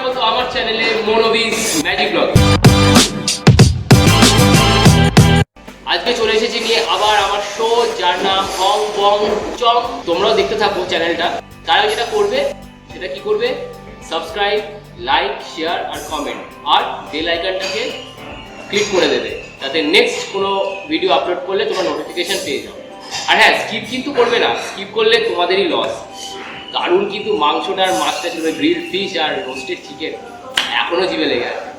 স্বাগত আমার চ্যানেলে মনোবিজ ম্যাজিক ব্লগ। আজকে চলে এসেছি নিয়ে আবার আমার শো, যার নাম হং বং চং। তোমরাও দেখতে থাকো চ্যানেলটা। তারা যেটা করবে সেটা কি করবে, সাবস্ক্রাইব, লাইক, শেয়ার আর কমেন্ট, আর বেল আইকনটাকে ক্লিক করে দেবে, যাতে নেক্সট কোনো ভিডিও আপলোড করলে তোমরা নোটিফিকেশন পেয়ে যাও। আর হ্যাঁ, স্কিপ কিন্তু করবে না, স্কিপ করলে তোমাদেরই লস। দারুণ কিন্তু মাংসটা আর মাছটা ছিল, গ্রিল ফিশ আর রোস্টেড চিকেন, এখনো জিভে লেগে আছে।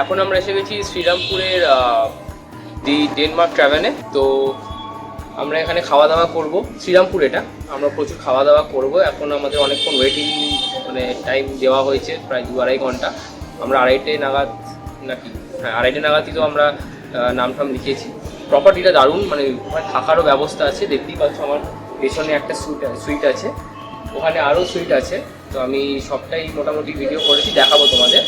এখন আমরা এসে গেছি শ্রীরামপুরের দি ডেনমার্ক ট্যাভার্নে। তো আমরা এখানে খাওয়া দাওয়া করব। শ্রীরামপুর এটা, আমরা প্রচুর খাওয়া দাওয়া করব। এখন আমাদের অনেকক্ষণ ওয়েটিং টাইম দেওয়া হয়েছে, প্রায় 2-2.5 ঘন্টা। আমরা 2:30 নাগাদ নাকি, হ্যাঁ 2:30 নাগাদই তো আমরা নামটাম লিখেছি। প্রপার্টিটা দারুণ, ওখানে থাকারও ব্যবস্থা আছে। দেখতেই পাচ্ছ আমার পেছনে একটা সুইট আছে, ওখানে আরও সুইট আছে। তো আমি সবটাই মোটামুটি ভিডিও করেছি, দেখাবো তোমাদের।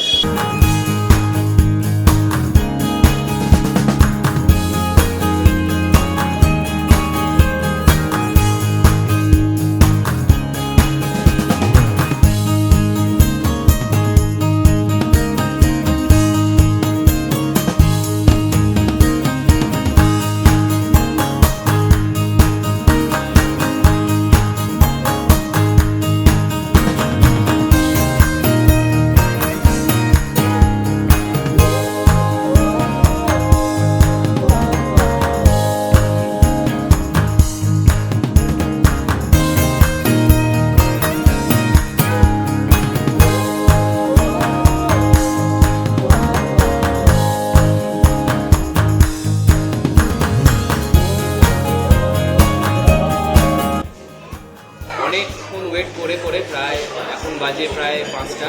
বাজে প্রায় 5টা,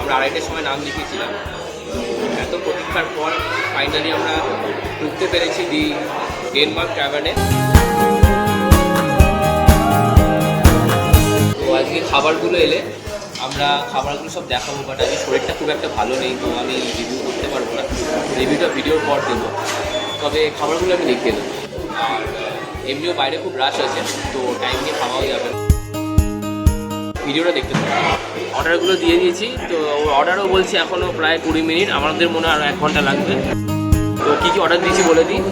আমরা 2:30টার সময় নাম লিখেছিলাম। এত প্রতীক্ষার পর ফাইনালি আমরা ঢুকতে পেরেছি দি ডেনমার্ক ট্যাভার্নে। তো আজকে খাবারগুলো এলে আমরা খাবারগুলো সব দেখাবো, বাট আজকে শরীরটা খুব একটা ভালো নেই, তো আমি রিভিউ করতে পারবো না, রিভিউটা ভিডিওর পর দেবো। তবে খাবারগুলো আমি দেখিয়ে দেবো। আর এমনিও বাইরে খুব রাশ আছে, তো টাইম নিয়ে খাওয়াও যাবে। ভিডিওটা দেখতে পাবো। অর্ডারগুলো দিয়ে দিয়েছি, তো অর্ডারও বলছি এখনও প্রায় 20 মিনিট, আমাদের মনে হয় আরও 1 ঘন্টা লাগবে। তো কী কী অর্ডার দিয়েছি বলে দিই।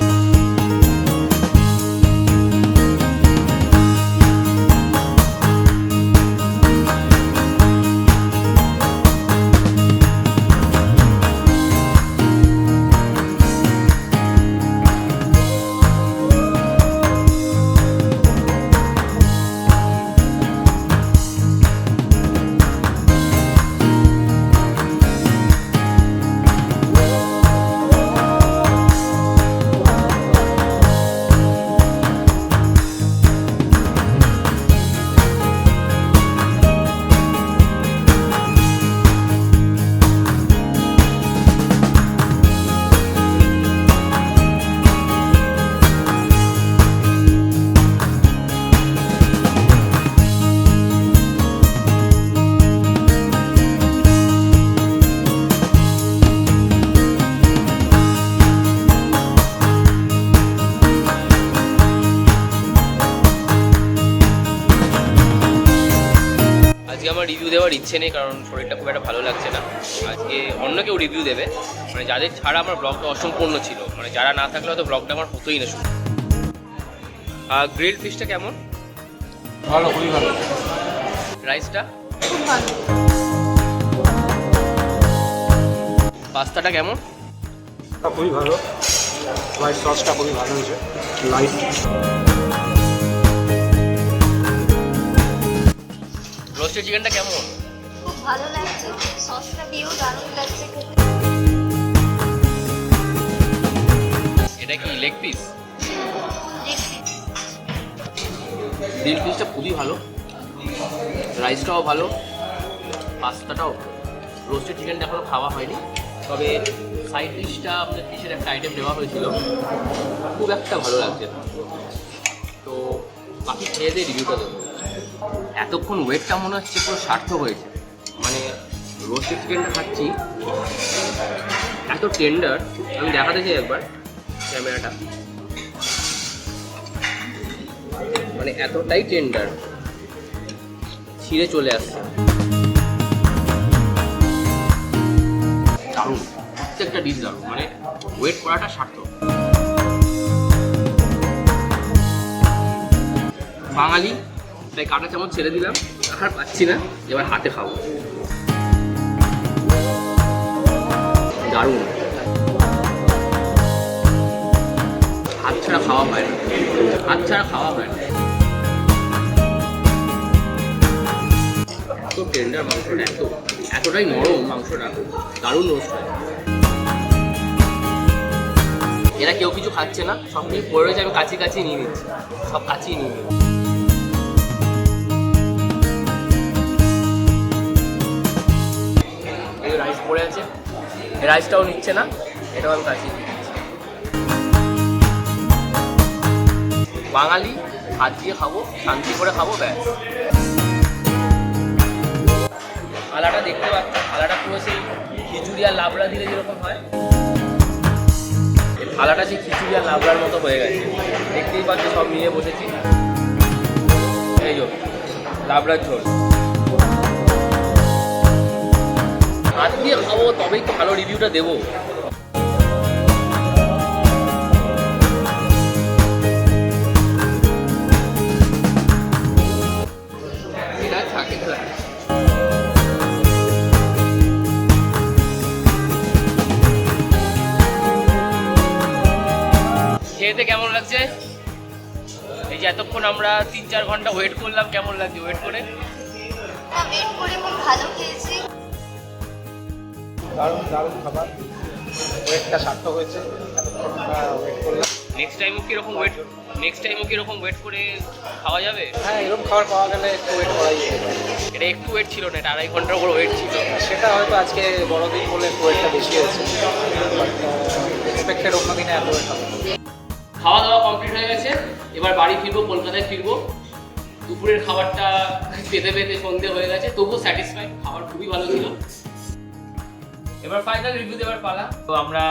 আমার রিভিউ দেওয়ার ইচ্ছে নেই, কারণ শরীরটা খুব একটা ভালো লাগছে না। আজকে অন্য কেউ রিভিউ দেবে, মানে যাদের ছাড়া আমার ব্লগটা অসম্পূর্ণ ছিল, মানে যারা না থাকলে হয়তো ব্লগটা আমার হতোই না শুধু। গ্রিল ফিশটা কেমন? ভালো, খুবই ভালো। রাইসটা খুব ভালো। পাস্তাটা কেমন? খুবই ভালো। হোয়াইট সসটা খুবই ভালো হয়েছে, লাইট। রোস্টেড চিকেনটা কেমন? খুব ভালো লাগছে, সসটা দিয়েও দারুণ লাগছে খেতে। এটা কি লেগ পিস? গ্রিল ফিশটা খুবই ভালো, রাইসটাও ভালো, পাস্তাটাও। রোস্টেড চিকেনটা এখনো খাওয়া হয়নি, তবে সাইড ডিশটা আপনার ফিশের একটা আইটেম দেওয়া হয়েছিল, খুব একটা ভালো লাগছে। তো বাকি খেয়ে দিয়ে রিভিউটা দেবো। এতক্ষণ ওয়েটটা মনে হচ্ছে পুরো সার্থক হয়েছে, মানে রোস্টেড চিকেনটা খাচ্ছি এত টেন্ডার। আমি দেখাতে চাই একবার ক্যামেরাটা, মানে এতটাই টেন্ডার, ছিঁড়ে চলে আসছে। দারুণ, প্রত্যেকটা ডিশ দারুণ, মানে ওয়েট করাটা সার্থক। বাঙালি তাই কাঁটা চামচ ছেড়ে দিলাম, আর পাচ্ছি না, এবার হাতে খাবো। দারুণ, হাত ছাড়া খাওয়া হয় না, হাত ছাড়া খাওয়া হয় না। এত টেন্ডার মাংসটা, এতটাই নরম মাংসটা, দারুণ রোস্ট হয়। এরা কেউ কিছু খাচ্ছে না, সব কিছু পড়ে রয়েছে, আমি কাছে নিয়ে নিচ্ছি, সব কাছেই নিয়ে নিচ্ছি। রাইস পড়ে আছে, রাইসটাও নিচ্ছে না, এটাও আমি কাছে নিয়ে নিচ্ছি। বাঙালি হাত দিয়ে খাবো, শান্তি করে খাবো, ব্যাস। থালাটা দেখতে পাচ্ছি, থালাটা পুরো সেই খিচুড়ি আর লাবড়া দিলে যেরকম হয়, এই থালাটা সেই খিচুড়ি আর লাবড়ার মতো হয়ে গেছে। দেখতেই পাচ্ছি সব নিয়ে বসেছি, এই যে লাবড়ার ঝোল। হাত দিয়ে খাবো, তবেই তো ভালো রিভিউটা দেবো। এটা থাকে খেতে কেমন লাগছে? এই যে এতক্ষণ আমরা 3-4 ঘন্টা ওয়েট করলাম, কেমন লাগছে ওয়েট করে? ওয়েট করে খুব ভালো খেয়েছি। দারুণ দারুণ খাবার, ওয়েটটা সার্থক হয়েছে, এতক্ষণ আমরা ওয়েট করলাম। নেক্সট টাইমও কি এরকম ওয়েট করে খাওয়া যাবে? হ্যাঁ, এরকম খাবার পাওয়া গেলে একটু ওয়েট করাই যায়। এটা একটু ওয়েট ছিল না, এটা 2.5 ঘন্টার উপর ওয়েট ছিল। সেটা হয়তো আজকে বড়দিন বলে একটু ওয়েটটা বেশি হয়েছে, বাট এক্সপেক্টেড অন্য দিনে এত ওয়েট হবে। খাওয়া দাওয়া কমপ্লিট হয়ে গেছে, এবার বাড়ি ফিরবো, কলকাতায় ফিরবো। দুপুরের খাবারটা পেতে পেতে সন্ধে হয়ে গেছে, তবুও স্যাটিসফাইড, খাবার খুবই ভালো ছিল। এবার ফাইনাল রিভিউ দেওয়ার পালা। তো আমরা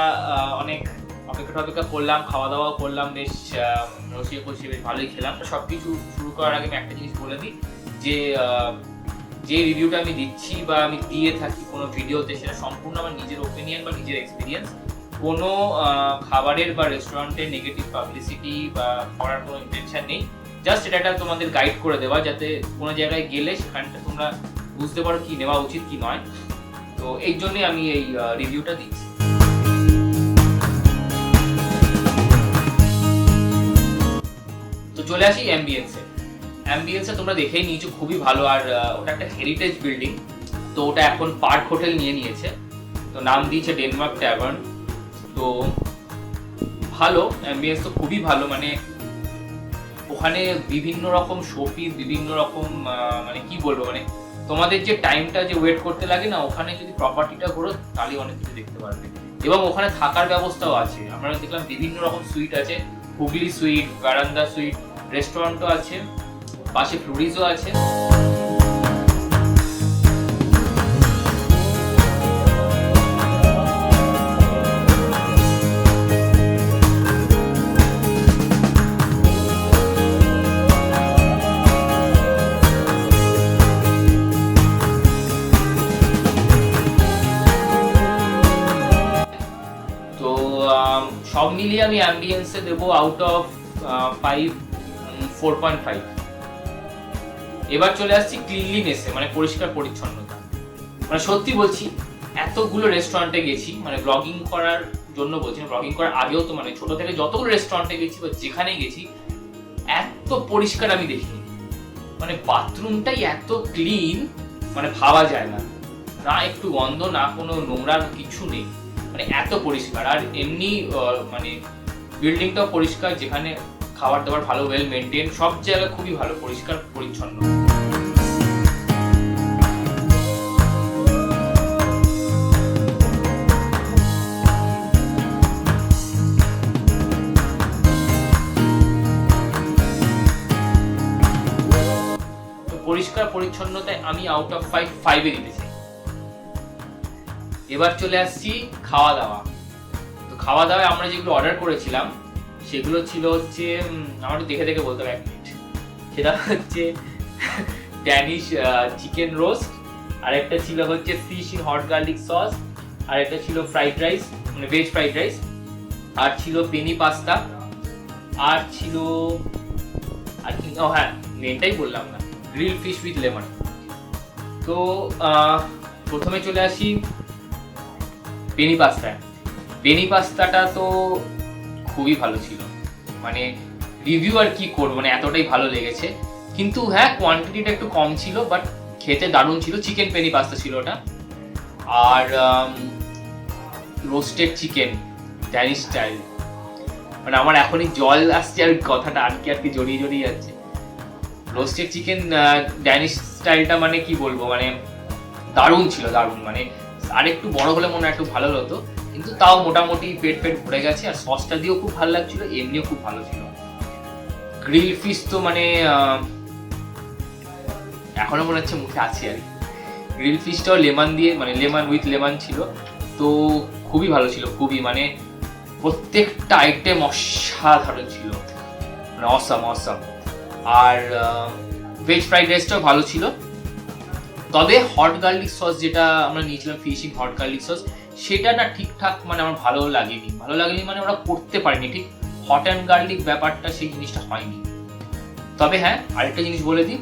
অনেক অপেক্ষা করলাম, খাওয়া দাওয়া করলাম, বেশ রসিয়ে কষিয়ে বেশ ভালোই খেলাম। সব কিছু শুরু করার আগে আমি একটা জিনিস বলে দিই, যে রিভিউটা আমি দিচ্ছি বা আমি দিয়ে থাকি কোনো ভিডিওতে, সেটা সম্পূর্ণ আমার নিজের ওপিনিয়ন বা নিজের এক্সপিরিয়েন্স। কোনো খাবারের বা রেস্টুরেন্টের নেগেটিভ পাবলিসিটি বা করার কোনো ইন্টেনশন নেই। জাস্ট এটা তোমাদের গাইড করে দেওয়া, যাতে কোনো জায়গায় গেলে সেখানটা তোমরা বুঝতে পারো কি নেওয়া উচিত কি নয়। তো এই জন্যই আমি এই রিভিউটা দিচ্ছি। তো চলে আসি অ্যাম্বিয়েন্সে তোমরা দেখেই নিয়েছো, খুবই ভালো। আর ওটা একটা হেরিটেজ বিল্ডিং, তো ওটা এখন পার্ক হোটেল নিয়ে নিয়েছে, তো নাম দিয়েছে ডেনমার্ক ট্যাভার্ন। তো ভালো অ্যাম্বিয়েন্স, তো খুবই ভালো। মানে ওখানে বিভিন্ন রকম শোপিস, বিভিন্ন রকম মানে কি বলবো, মানে তোমাদের যে টাইমটা যে ওয়েট করতে লাগে না, ওখানে যদি প্রপার্টিটা ঘোরো তাহলে অনেক কিছু দেখতে পারবে। এবং ওখানে থাকার ব্যবস্থাও আছে, আমরা দেখলাম বিভিন্ন রকম সুইট আছে, হুগলি সুইট, বারান্দা সুইট, রেস্টুরেন্টও আছে, পাশে ফ্লোরিজও আছে। সব মিলিয়ে আমি অ্যাম্বিয়েন্সে দেবো আউট অফ 4.5। এবার চলে আসছি ক্লিনলিনেসে, মানে পরিষ্কার পরিচ্ছন্নতা। মানে সত্যি বলছি, এতগুলো রেস্টুরেন্টে গেছি, মানে ব্লগিং করার জন্য বলছি না, ব্লগিং করার আগেও তো মানে ছোট থেকে যতগুলো রেস্টুরেন্টে গেছি বা যেখানে গেছি, এত পরিষ্কার আমি দেখিনি। মানে বাথরুমটাই এত ক্লিন, মানে ভাবা যায় না, না একটু গন্ধ, না কোনো নোংরা, কিছু নেই, মানে এত পরিষ্কার। আর এমনি মানে বিল্ডিংটাও পরিষ্কার, যেখানে খাবার দাবার ভালো, ওয়েল মেনটেন, সব জায়গা খুবই ভালো, পরিষ্কার পরিচ্ছন্ন। তো পরিষ্কার পরিচ্ছন্নতায় আমি আউট অফ 5 দিতে চাই। এবার চলে আসছি খাওয়া দাওয়া। তো খাওয়া দাওয়ায় আমরা যেগুলো অর্ডার করেছিলাম সেগুলো ছিল হচ্ছে, আমার দেখে দেখে বলতে হবে, 1 মিনিট। সেটা হচ্ছে ড্যানিশ চিকেন রোস্ট, আর একটা ছিল হচ্ছে fish in hot garlic sauce, আর একটা ছিল ফ্রাইড রাইস, মানে ভেজ ফ্রাইড রাইস, আর ছিল পেনি পাস্তা, আর ছিল আর কি, ও হ্যাঁ মেনটাই বললাম না, গ্রিল ফিশ উইথ লেমন। তো প্রথমে চলে আসি পেনি পাস্তায়। পেনি পাস্তাটা তো খুবই ভালো ছিল, মানে রিভিউ আর কি করবো, মানে এতটাই ভালো লেগেছে। কিন্তু হ্যাঁ, কোয়ান্টিটিটা একটু কম ছিল, বাট খেতে দারুণ ছিল। চিকেন পেনি পাস্তা ছিল ওটা। আর রোস্টেড চিকেন ড্যানিশ স্টাইল, মানে আমার এখনই জল আসছে, আর কথাটা আর কি জড়িয়ে জড়িয়ে যাচ্ছে। রোস্টেড চিকেন ড্যানিশ স্টাইলটা মানে কি বলবো, মানে দারুণ ছিল, দারুণ। মানে আর একটু বড় হলে মনে হয় একটু ভালো হতো, কিন্তু তাও মোটামুটি পেট ভরে গেছে। আর সসটা দিয়েও খুব ভালো লাগছিল, এমনিও খুব ভালো ছিল। গ্রিল ফিশ তো মানে এখনো মনে হচ্ছে মুখে আছে আর কি। গ্রিল ফিশটাও লেমন দিয়ে, মানে লেমন উইথ লেমন ছিল, তো খুবই ভালো ছিল, খুবই। মানে প্রত্যেকটা আইটেম অসাধারণ ছিল, মানে অসাম। আর ভেজ ফ্রাইড রাইসটাও ভালো ছিল। তবে হট গার্লিক সস যেটা আমরা নিয়েছিলাম, ফিশিং হট গার্লিক সস, সেটা না ঠিকঠাক মানে আমার ভালো লাগেনি মানে ওরা করতে পারেনি ঠিক হট অ্যান্ড গার্লিক ব্যাপারটা, সেই জিনিসটা হয়নি। তবে হ্যাঁ, আরেকটা জিনিস বলে দিই,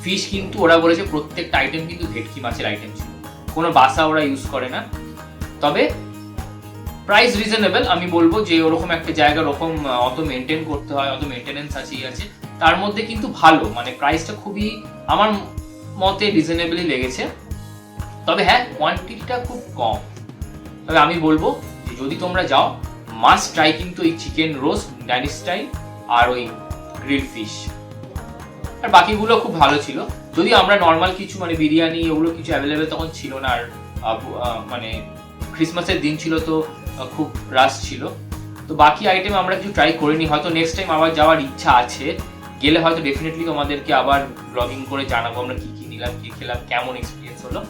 ফিশ কিন্তু ওরা বলেছে প্রত্যেকটা আইটেম কিন্তু ভেটকি মাছের আইটেম ছিল, কোনো বাসা ওরা ইউজ করে না। তবে প্রাইস রিজনেবল, আমি বলবো যে ওরকম একটা জায়গা, ওরকম অত মেনটেন করতে হয়, অত মেনটেনেন্স আছে, তার মধ্যে কিন্তু ভালো, মানে প্রাইসটা খুবই আমার মতে রিজনেবলি লেগেছে। তবে হ্যাঁ, কোয়ান্টিটিটা খুব কম। তবে আমি বলবো যে যদি তোমরা যাও, মাস্ট ট্রাই কিন্তু এই চিকেন রোস্ট ড্যানিশ স্টাইল আর ওই গ্রিল ফিশ। আর বাকিগুলো খুব ভালো ছিল, যদি আমরা নর্মাল কিছু মানে বিরিয়ানি ওগুলো কিছু অ্যাভেলেবেল তখন ছিল না, আর মানে ক্রিসমাসের দিন ছিল তো খুব রাশ ছিল। তো বাকি আইটেম আমরা কিছু ট্রাই করিনি, হয়তো নেক্সট টাইম আবার যাওয়ার ইচ্ছা আছে, গেলে হয়তো ডেফিনেটলি তোমাদেরকে আবার ব্লগিং করে জানাবো আমরা কি কি নিলাম, কি খেলাম, কেমন এক্সপিরিয়েন্স হলো।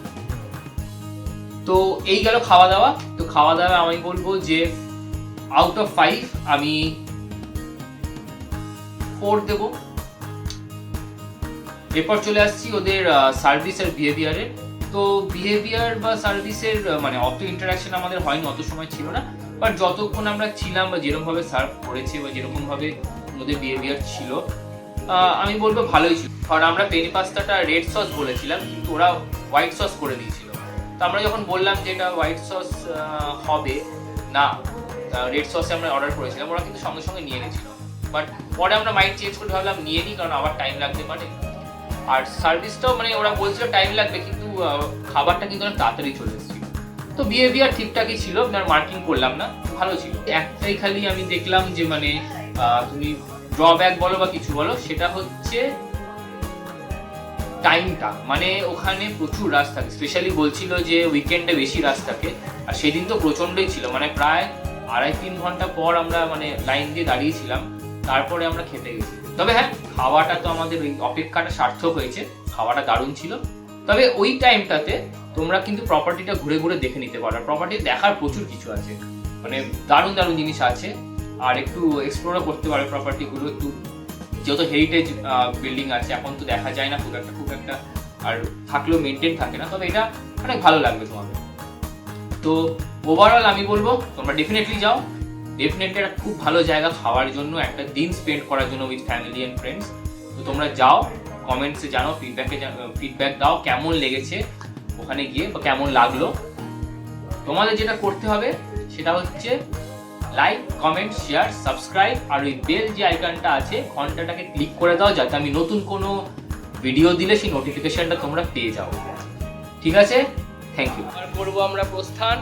তো এই গেল খাওয়া দাওয়া। তো খাওয়া দাওয়া আমি বলবো যে আউট অফ 5 আমি 4 দেবো। এরপর চলে আসছি ওদের সার্ভিস আর বিহেভিয়ারে। তো বিহেভিয়ার বা সার্ভিসের মানে অত ইন্টারাকশন আমাদের হয়নি, অত সময় ছিল না, বাট যতক্ষণ আমরা ছিলাম বা যেরকম ভাবে সার্ভ করেছে বা যেরকম ভাবে ওদের বিহেভিয়ার ছিল আমি বলবো ভালোই ছিল। কারণ আমরা পেনি পাস্তাটা রেড সস বলেছিলাম, কিন্তু ওরা হোয়াইট সস করে দিয়েছিল। তো আমরা যখন বললাম যে এটা হোয়াইট সস হবে না, রেড সসে আমরা অর্ডার করেছিলাম, ওরা কিন্তু সঙ্গে সঙ্গে নিয়ে নিয়েছিল। বাট পরে আমরা মাইন্ড চেঞ্জ করে ভাবলাম নিয়ে নিই, কারণ আবার টাইম লাগতে পারে। আর সার্ভিসটাও মানে ওরা বলছিল টাইম লাগবে, কিন্তু খাবারটা কিন্তু অনেক তাড়াতাড়ি চলে এসেছিল। তো বিহেভিয়ার ঠিকঠাকই ছিল, আপনার মার্কিং করলাম না, ভালো ছিল। একটাই খালি আমি দেখলাম যে মানে তুমি ড্রব্যাক বলো বা কিছু বলো, সেটা হচ্ছে টাইমটা। মানে ওখানে প্রচুর রাশ থাকে, স্পেশালি বলছিল যে উইকেন্ডে বেশি রাশ থাকে, আর সেদিন তো প্রচন্ডই ছিল, মানে প্রায় 2.5-3 ঘন্টা পর আমরা মানে লাইন দিয়ে দাঁড়িয়েছিলাম, তারপরে আমরা খেতে গেছি। তবে হ্যাঁ, খাওয়াটা তো আমাদের ওই অপেক্ষাটা সার্থক হয়েছে, খাওয়াটা দারুণ ছিল। তবে ওই টাইমটাতে তোমরা কিন্তু প্রপার্টিটা ঘুরে ঘুরে দেখে নিতে পারো, প্রপার্টি দেখার প্রচুর কিছু আছে, মানে দারুণ দারুণ জিনিস আছে, আর একটু এক্সপ্লোরও করতে পারো প্রপার্টিগুলো। একটু যেহেতু হেরিটেজ বিল্ডিং আছে, এখন তো দেখা যায় না খুব একটা, আর থাকলেও মেনটেন থাকে না, তবে এটা অনেক ভালো লাগবে তোমাদের। তো ওভারঅল আমি বলবো তোমরা ডেফিনেটলি যাও, ডেফিনেটলি একটা খুব ভালো জায়গা খাওয়ার জন্য, একটা দিন স্পেন্ড করার জন্য উইথ ফ্যামিলি অ্যান্ড ফ্রেন্ডস। তো তোমরা যাও, কমেন্টসে জানাও, ফিডব্যাক দাও কেমন লেগেছে ওখানে গিয়ে বা কেমন লাগলো। তোমাদের যেটা করতে হবে সেটা হচ্ছে লাইক, কমেন্ট, শেয়ার, সাবস্ক্রাইব, আর ওই বেল যে আইকনটা আছে ঘন্টাটাকে ক্লিক করে দাও, যাতে আমি নতুন কোনো ভিডিও দিলে সেই নোটিফিকেশনটা তোমরা পেয়ে যাও। ঠিক আছে, থ্যাংক ইউ। আর করবো আমরা প্রস্থান।